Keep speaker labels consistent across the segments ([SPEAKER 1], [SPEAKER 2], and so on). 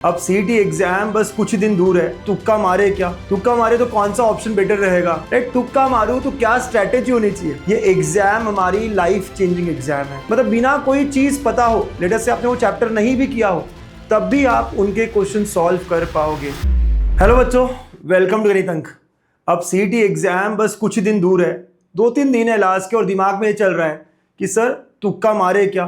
[SPEAKER 1] अब CET exam बस कुछ ही दिन दूर है। तुक्का मारे क्या? तुक्का मारे तो कौन सा ऑप्शन बेटर रहेगा? राइट, तुक्का मारूं तो क्या स्ट्रेटेजी होनी चाहिए? ये एग्जाम हमारी लाइफ चेंजिंग एग्जाम है। मतलब बिना कोई चीज पता हो, लेटर से आपने वो चैप्टर नहीं भी किया हो, तब भी आप उनके क्वेश्चन सॉल्व कर पाओगे। हेलो बच्चों, वेलकम टू गणित अंक। अब सीईटी एग्जाम बस कुछ ही दिन दूर है, 2-3 दिन है लास्ट के, और दिमाग में ये चल रहा है कि सर तुक्का मारे क्या?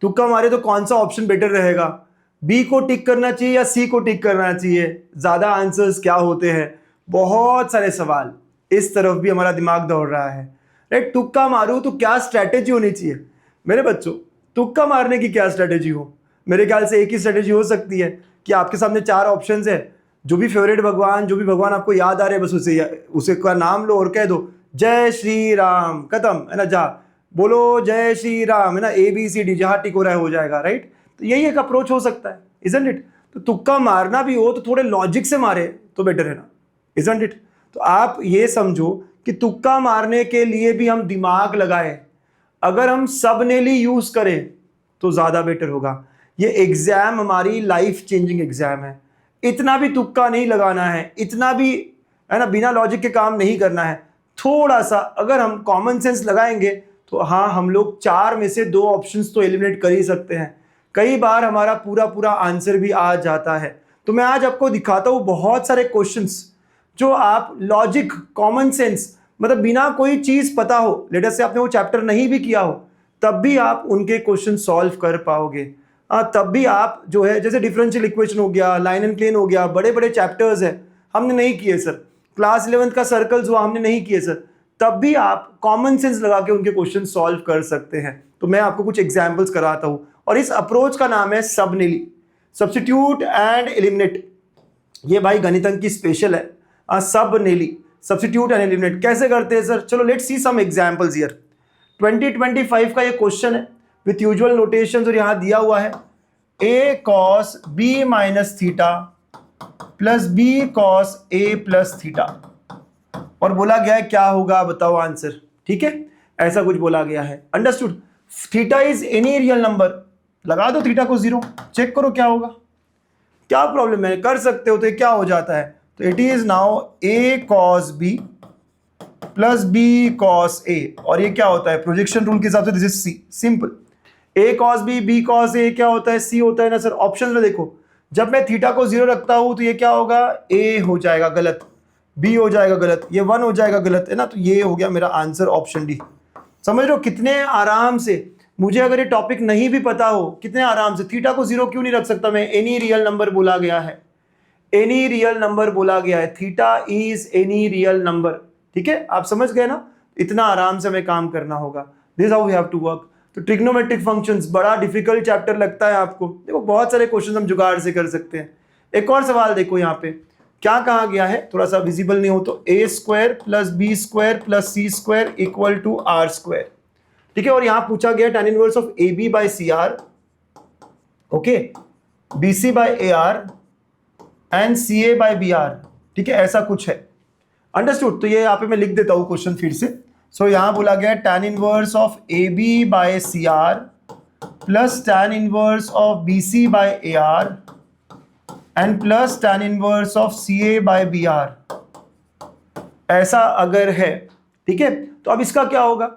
[SPEAKER 1] तुक्का मारे तो कौन सा ऑप्शन बेटर रहेगा? बी को टिक करना चाहिए या सी को टिक करना चाहिए? ज्यादा आंसर्स क्या होते हैं? बहुत सारे सवाल इस तरफ भी हमारा दिमाग दौड़ रहा है। राइट, तुक्का मारूं तो क्या स्ट्रैटेजी होनी चाहिए? मेरे बच्चों, तुक्का मारने की क्या स्ट्रैटेजी हो? मेरे ख्याल से एक ही स्ट्रैटेजी हो सकती है कि आपके सामने 4 ऑप्शंस है। जो भी फेवरेट भगवान, जो भी भगवान आपको याद आ रहे हैं, बस उसे का नाम लो और कह दो जय श्री राम, खत्म है ना। जा बोलो जय श्री राम, है ना। ABCD जहां टिक हो रहा है हो जाएगा। राइट, तो यही एक अप्रोच हो सकता है, इजंट इट? तो तुक्का मारना भी हो तो थोड़े लॉजिक से मारे तो बेटर है ना, इजंट इट? तो आप ये समझो कि तुक्का मारने के लिए भी हम दिमाग लगाए, अगर हम सबनेली यूज करें तो ज्यादा बेटर होगा। ये एग्जाम हमारी लाइफ चेंजिंग एग्जाम है। इतना भी तुक्का नहीं लगाना है, इतना भी, है ना, बिना लॉजिक के काम नहीं करना है। थोड़ा सा अगर हम कॉमन सेंस लगाएंगे तो हाँ, हम लोग 4 में से 2 ऑप्शंस तो एलिमिनेट कर ही सकते हैं। कई बार हमारा पूरा आंसर भी आ जाता है। तो मैं आज आपको दिखाता हूं बहुत सारे क्वेश्चंस जो आप लॉजिक, कॉमन सेंस, मतलब बिना कोई चीज पता हो, लेटर से आपने वो चैप्टर नहीं भी किया हो, तब भी आप उनके क्वेश्चन सॉल्व कर पाओगे। तब भी आप जो है, जैसे डिफरेंशियल इक्वेशन हो गया, लाइन एंड प्लेन हो गया, बड़े बड़े चैप्टर्स है, हमने नहीं किए सर। क्लास 11th का सर्कल्स हुआ, हमने नहीं किए सर। तब भी आप कॉमन सेंस लगा के उनके क्वेश्चन सॉल्व कर सकते हैं। तो मैं आपको कुछ एग्जाम्पल्स कराता हूं, और इस अप्रोच का नाम है सबनेली, सब्स्टिट्यूट एंड एलिमिनेट। ये भाई गणित अंक की स्पेशल है। सबनेली, सब्स्टिट्यूट एंड एलिमिनेट कैसे करते हैं सर? चलो let's see some examples here. 2025 का ये क्वेश्चन है विथ यूजुअल नोटेशन, और यहां दिया हुआ है a cos b minus theta plus b cos a plus theta, और बोला गया है क्या होगा, बताओ आंसर। ठीक है, ऐसा कुछ बोला गया है। Understood? Theta is any real number, लगा दो थीटा को 0, चेक करो क्या होगा। क्या प्रॉब्लम है, कर सकते हो। तो क्या हो जाता है? तो it is now a cos b plus b cos a, और ये क्या होता है प्रोजेक्शन रूल के हिसाब से? This is c, simple. a cos b cos a क्या होता है? c होता है ना सर। ऑप्शन में देखो, जब मैं थीटा को 0 रखता हूं तो ये क्या होगा? a हो जाएगा गलत, b हो जाएगा गलत, ये 1 हो जाएगा गलत, है ना। तो ये हो गया मेरा आंसर, ऑप्शन डी। समझ रहे हो कितने आराम से? मुझे अगर ये टॉपिक नहीं भी पता हो, कितने आराम से थीटा को 0 क्यों नहीं रख सकता मैं? एनी रियल नंबर बोला गया है, एनी रियल नंबर बोला गया है। Theta is any real number. ठीक है, आप समझ गए ना? इतना आराम से हमें काम करना होगा। This how we have to work. तो ट्रिग्नोमेट्रिक फंक्शंस बड़ा डिफिकल्ट चैप्टर लगता है आपको? देखो बहुत सारे क्वेश्चन हम जुगाड़ से कर सकते हैं। एक और सवाल देखो यहाँ पे क्या कहा गया है, थोड़ा सा विजिबल नहीं हो तो, a square plus B square plus C square equal to R square. ठीक है, और यहां पूछा गया tan inverse of A B by C R, okay, B C by A R and C A by B R. ठीक है, ऐसा कुछ है। अंडरस्टूड? तो ये यहाँ पे मैं लिख देता हूं क्वेश्चन फिर से। सो यहां बोला गया tan inverse of A B by C R plus tan inverse of B C by A R and plus tan inverse of C A by B R, ऐसा अगर है। ठीक है, तो अब इसका क्या होगा?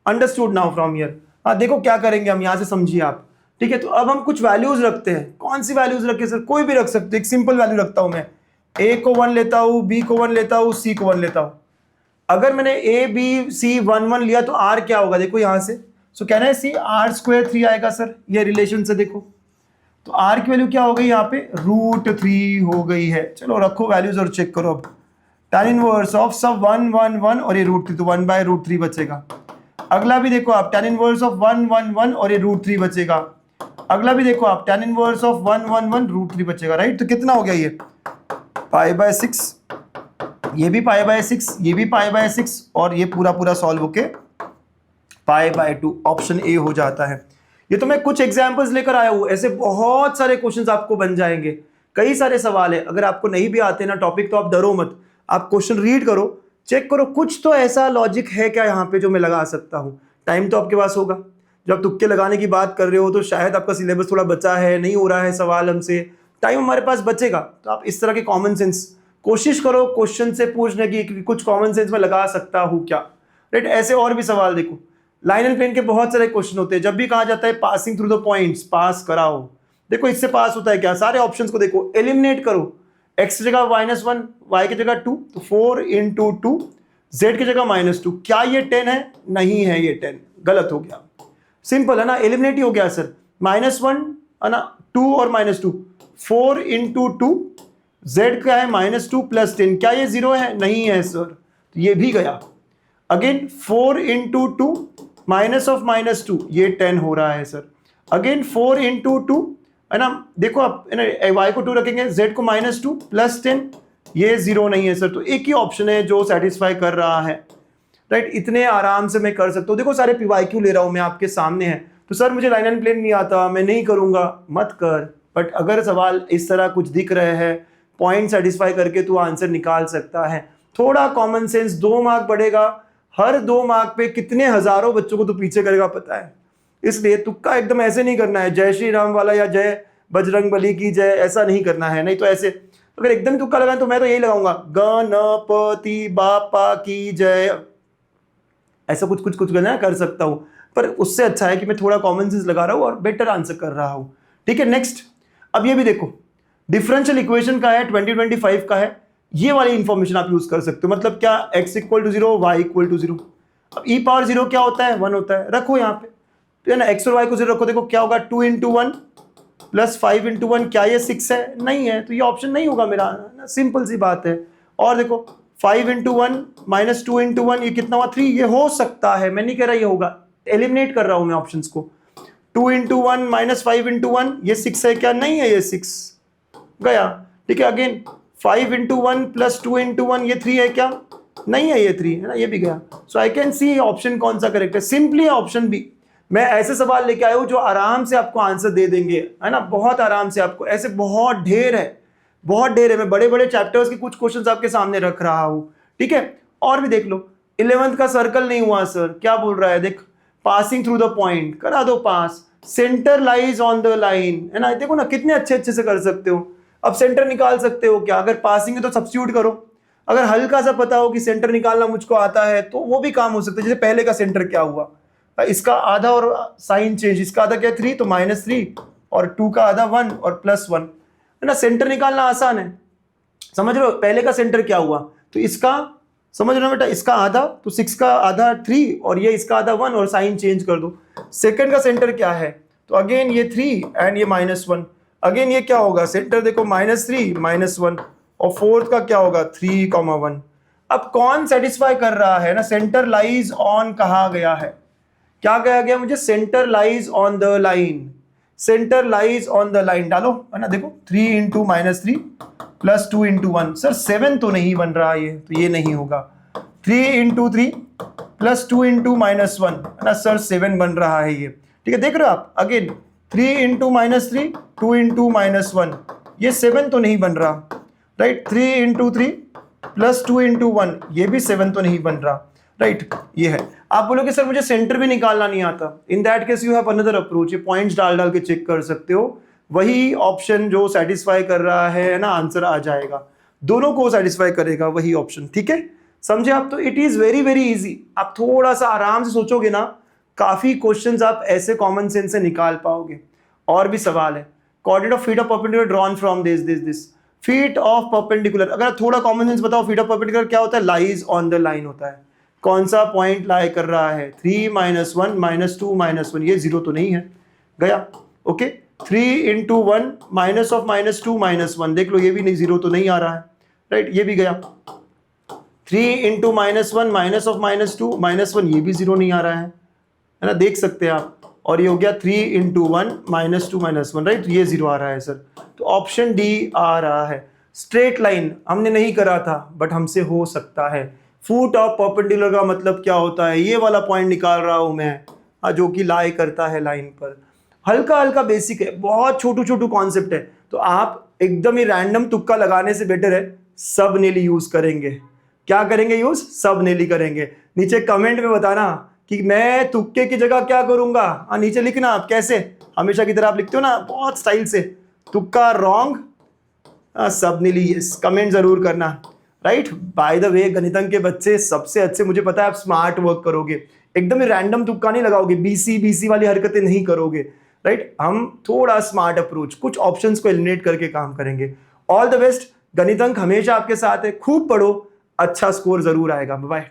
[SPEAKER 1] Understood now from here. हाँ देखो क्या करेंगे हम, यहां से समझिए आप। ठीक है, तो अब हम कुछ वैल्यूज रखते हैं। कौन सी वैल्यूज रखे सर? कोई भी रख सकते हो। एक सिंपल वैल्यू रखता हूं मैं, a को 1 लेता हूं, b को 1 लेता हूं, c को 1 लेता हूं। अगर मैंने a b c 1 1 लिया तो r क्या होगा? देखो यहां से, सो कहना है सी r स्क्वायर 3 आएगा सर, ये रिलेशन से देखो। तो r की वैल्यू क्या हो गई यहाँ पे? √3 हो गई है। चलो रखो वैल्यूज और चेक करो। अब tan इनवर्स ऑफ सब 1 1 1 और ये √3, तो 1/√3 बचेगा। अगला भी देखो आप, tan इनवर्स ऑफ 1 1 1 और ये √3 बचेगा। अगला भी देखो आप, tan इनवर्स ऑफ 1 1 1 √3 बचेगा। राइट, तो कितना हो गया? ये π/6, ये भी π/6, ये भी π/6, और ये पूरा सॉल्व होके π/2, ऑप्शन ए हो जाता है। ये तो मैं कुछ एग्जांपल्स लेकर आया हूं, ऐसे बहुत सारे क्वेश्चंस आपको बन जाएंगे। कई सारे सवाल है, अगर आपको नहीं भी आते ना टॉपिक तो आप डरो मत, आप क्वेश्चन रीड करो, चेक करो कुछ तो ऐसा लॉजिक है क्या यहाँ पे जो मैं लगा सकता हूँ। टाइम तो आपके पास होगा। जब तुक्के लगाने की बात कर रहे हो तो शायद आपका सिलेबस थोड़ा बचा है, नहीं हो रहा है सवाल हमसे, टाइम हमारे पास बचेगा तो आप इस तरह के कॉमन सेंस कोशिश करो क्वेश्चन से पूछने की कि कुछ कॉमन सेंस में लगा सकता हूँ क्या, राइट। ऐसे और भी सवाल देखो, लाइन एंड प्लेन के बहुत सारे क्वेश्चन होते हैं। जब भी कहा जाता है पासिंग थ्रू द पॉइंट्स, पास कराओ, देखो इससे पास होता है क्या, सारे ऑप्शंस को देखो, एलिमिनेट करो। x की जगह -1, y की जगह 2, तो 4 × 2, z की जगह -2। क्या ये 10 है? नहीं है ये 10, गलत हो गया। सिंपल है ना, एलिमिनेट ही हो गया सर। -1 है ना, 2 और -2, 4 × 2, z क्या है -2 + 10, क्या ये 0 है? नहीं है सर, तो ये भी गया। अगेन 4 × 2 -2, ये 10 हो रहा है सर। अगेन 4 × 2 है ना, देखो आप y को 2 रखेंगे, z को -2 + 10, ये 0 नहीं है सर। तो एक ही ऑप्शन है जो सेटिस्फाई कर रहा है, राइट। इतने आराम से मैं कर सकता हूँ। देखो सारे PYQ ले रहा हूँ मैं, आपके सामने है। तो सर मुझे लाइन एंड प्लेन नहीं आता, मैं नहीं करूँगा, मत कर। बट अगर सवाल इस तरह कुछ दिख रहे हैं, पॉइंट सेटिस्फाई करके तू आंसर निकाल सकता है। थोड़ा कॉमन सेंस, 2 मार्क बढ़ेगा। हर 2 मार्क पे कितने हजारों बच्चों को तो पीछे करेगा पता है। इसलिए तुक्का एकदम ऐसे नहीं करना है, जय श्री राम वाला या जय बजरंग बली की जय, ऐसा नहीं करना है। नहीं तो ऐसे अगर एकदम तुक्का लगाए तो मैं तो यही लगाऊंगा, गणपति बापा की जय, ऐसा कुछ कुछ कुछ करना कर सकता हूं। पर उससे अच्छा है कि मैं थोड़ा कॉमन सेंस लगा रहा हूं और बेटर आंसर कर रहा हूं। ठीक है, नेक्स्ट। अब ये भी देखो, डिफरेंशियल इक्वेशन का है, 2025 का है। ये वाली इंफॉर्मेशन आप यूज कर सकते हो। मतलब क्या, x = 0, y = 0। अब e⁻0 क्या होता है? 1 होता है, रखो यहाँ पे, तो है ना, x और y को 0 रखो। देखो क्या होगा, 2 × 1 + 5 × 1, क्या ये 6 है? नहीं है, तो ये ऑप्शन नहीं होगा मेरा, सिंपल सी बात है। और देखो 5 × 1 - 2 × 1, ये कितना हुआ? 3। ये हो सकता है, मैं नहीं कह रहा ये होगा, एलिमिनेट कर रहा हूं मैं ऑप्शंस को। 2 × 1 - 5 × 1, ये 6 है क्या? नहीं है, ये 6 गया। ठीक है, अगेन 5 × 1 + 2 × 1, ये 3 है क्या? नहीं है, ये 3 है ना, ये भी गया। सो आई कैन सी ऑप्शन कौन सा करेक्ट है। Simply option B. मैं ऐसे सवाल लेके आया हूं जो आराम से आपको आंसर दे देंगे, है ना, बहुत आराम से आपको। ऐसे बहुत ढेर है, बहुत ढेर है। मैं बड़े बड़े चैप्टर्स के कुछ क्वेश्चंस आपके सामने रख रहा हूं। ठीक है, और भी देख लो। 11th का सर्कल नहीं हुआ सर, क्या बोल रहा है? देख, पासिंग थ्रू द पॉइंट, करा दो पास। Centre lies on the line, है ना, देखो ना कितने अच्छे अच्छे से कर सकते हो। अब सेंटर निकाल सकते हो क्या? अगर पासिंग है तो सब्स्टिट्यूट करो। अगर हल्का सा पता हो कि सेंटर निकालना मुझको आता है तो वो भी काम हो सकता है। जैसे पहले का सेंटर क्या हुआ, इसका आधा और साइन चेंज, इसका आधा क्या 3, तो -3, और 2 का आधा 1 और +1, है ना। सेंटर निकालना आसान है, समझ रहे हो। पहले का सेंटर क्या हुआ, तो इसका समझ रहे हो बेटा, इसका आधा, तो 6 का आधा 3, और ये इसका आधा 1, और साइन चेंज कर दो। सेकंड का सेंटर क्या है, तो अगेन ये 3 एंड ये -1। अगेन ये क्या होगा, सेंटर देखो -3 -1, और फोर्थ का क्या होगा 3, 1। अब कौन सेटिस्फाई कर रहा है ना, सेंटर लाइज ऑन कहा गया है, क्या कहा गया मुझे, centre lies on the line. Centre lies on the line डालो, है ना। देखो 3 × -3 + 2 × 1, सर 7 तो नहीं बन रहा ये, तो ये नहीं होगा। 3 × 3 + 2 × -1, है ना सर 7 बन रहा है ये। ठीक है, देख रहे हो आप। अगेन 3 × -3 2 × -1, ये 7 तो नहीं बन रहा, राइट। 3 × 3 + 2 × 1, ये भी 7 तो नहीं बन रहा, राइट। ये है। आप बोलोगे सर मुझे सेंटर भी निकालना नहीं आता। In that case you have another approach, ये पॉइंट्स डाल डाल के चेक कर सकते हो। वही ऑप्शन जो सेटिस्फाई कर रहा है ना, आंसर आ जाएगा। दोनों को सेटिस्फाई करेगा वही ऑप्शन। ठीक है, समझे आप। तो it is very very easy. आप थोड़ा सा आराम से सोचोगे ना, काफी क्वेश्चंस आप ऐसे कॉमन सेंस से निकाल पाओगे। और भी सवाल है, coordinate of feet of perpendicular drawn from this. Feet of perpendicular, अगर थोड़ा कॉमन सेंस बताओ, फीट ऑफ परपेंडिकुलर क्या होता है, लाइज ऑन द लाइन होता है। कौन सा पॉइंट लाई कर रहा है, 3 - 1 -2 -1, ये 0 तो नहीं है, गया। ओके, 3 × 1 -2 -1, देख लो ये भी नहीं, 0 तो नहीं आ रहा है, राइट, ये भी गया। 3 × -1 -2 -1, ये भी 0 नहीं आ रहा है ना, देख सकते हैं आप। और ये हो गया 3 × 1 -2 -1, राइट, ये 0 आ रहा है सर। तो ऑप्शन डी आ रहा है। स्ट्रेट लाइन हमने नहीं करा था, बट हमसे हो सकता है। फुट ऑफ परपेंडिकुलर का मतलब क्या होता है, ये वाला पॉइंट निकाल रहा हूं मैं, जो कि लाई करता है लाइन पर। हल्का हल्का बेसिक है, बहुत छोटू छोटू कॉन्सेप्ट है। तो आप एकदम ही रैंडम तुक्का लगाने से बेटर है सब नेली यूज करेंगे। क्या करेंगे यूज, सब नेली करेंगे। नीचे कमेंट में बताना कि मैं तुक्के की जगह क्या करूंगा, नीचे लिखना आप कैसे, हमेशा की तरह आप लिखते हो ना बहुत स्टाइल से, तुक्का रॉन्ग सब ने ली यस, कमेंट जरूर करना। राइट, बाय द वे गणितंक के बच्चे सबसे अच्छे, मुझे पता है आप स्मार्ट वर्क करोगे, एकदम रैंडम तुक्का नहीं लगाओगे, बीसी बीसी वाली हरकतें नहीं करोगे। राइट, हम थोड़ा स्मार्ट अप्रोच, कुछ ऑप्शंस को एलिमिनेट करके काम करेंगे। ऑल द बेस्ट, गणितंक हमेशा आपके साथ है, खूब पढ़ो, अच्छा स्कोर जरूर आएगा। बाय।